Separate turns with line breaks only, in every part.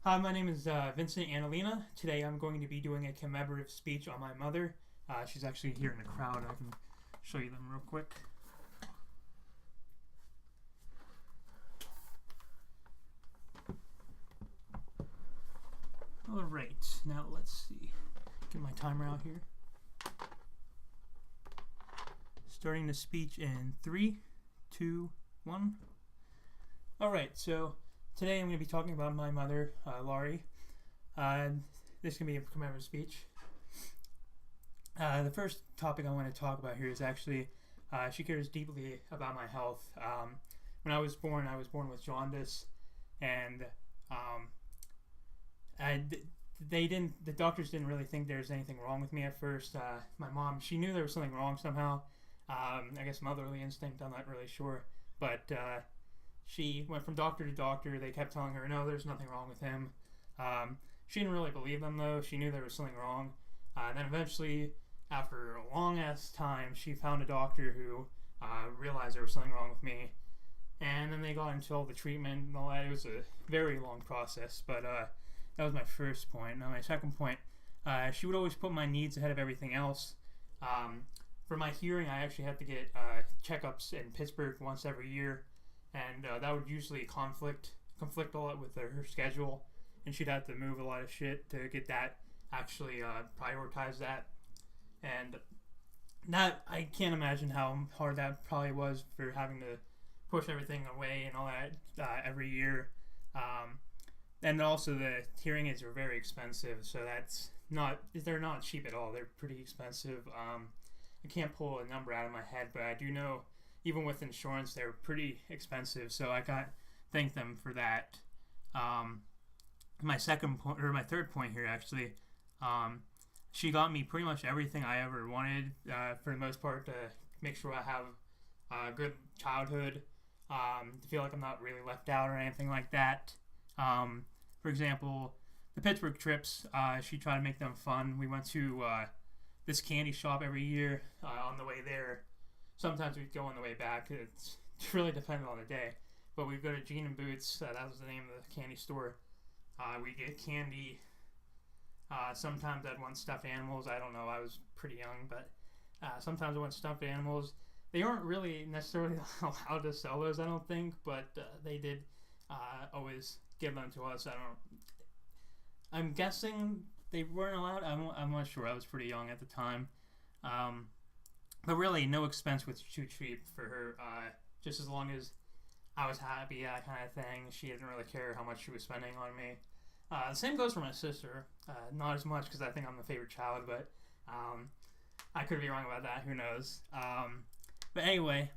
Hi, my name is Vincent Annalena. Today I'm going to be doing a commemorative speech on my mother. She's actually here in the crowd. I can show you them real quick. Alright, now let's see. Get my timer out here. Starting the speech in 3, 2, 1. Alright, so today I'm going to be talking about my mother, Laurie. This is going to be a commemorative speech. The first topic I want to talk about here is actually she cares deeply about my health. When I was born with jaundice, and the doctors didn't really think there was anything wrong with me at first. My mom, she knew there was something wrong somehow. I guess motherly instinct, I'm not really sure. But she went from doctor to doctor. They kept telling her, no, there's nothing wrong with him. She didn't really believe them, though. She knew there was something wrong. Then eventually, after a long-ass time, she found a doctor who realized there was something wrong with me. And then they got into all the treatment and all that. It was a very long process, but that was my first point. Now, my second point, she would always put my needs ahead of everything else. For my hearing, I actually had to get checkups in Pittsburgh once every year, and that would usually conflict a lot with her schedule, and she'd have to move a lot of shit to get that actually prioritize that. And that, I can't imagine how hard that probably was for having to push everything away and all that every year. And also the hearing aids are very expensive, so they're not cheap at all. They're pretty expensive. I can't pull a number out of my head, but I do know even with insurance they're pretty expensive, so I got thank them for that. My third point here actually, she got me pretty much everything I ever wanted, for the most part, to make sure I have a good childhood, to feel like I'm not really left out or anything like that. For example, the Pittsburgh trips, she tried to make them fun. We went to this candy shop every year on the way there. Sometimes we'd go on the way back. It's really dependent on the day. But we'd go to Gene and Boots. That was the name of the candy store. We'd get candy. Sometimes I'd want stuffed animals. I don't know. I was pretty young, but sometimes I want stuffed animals. They aren't really necessarily allowed to sell those, I don't think, but they did always give them to us. I'm guessing they weren't allowed. I'm not sure. I was pretty young at the time. But really, no expense was too cheap for her. Just as long as I was happy, that kind of thing. She didn't really care how much she was spending on me. The same goes for my sister. Not as much because I think I'm the favorite child, but I could be wrong about that. Who knows? But anyway,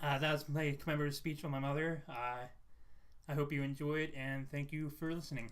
that was my commemorative speech on my mother. I hope you enjoyed, and thank you for listening.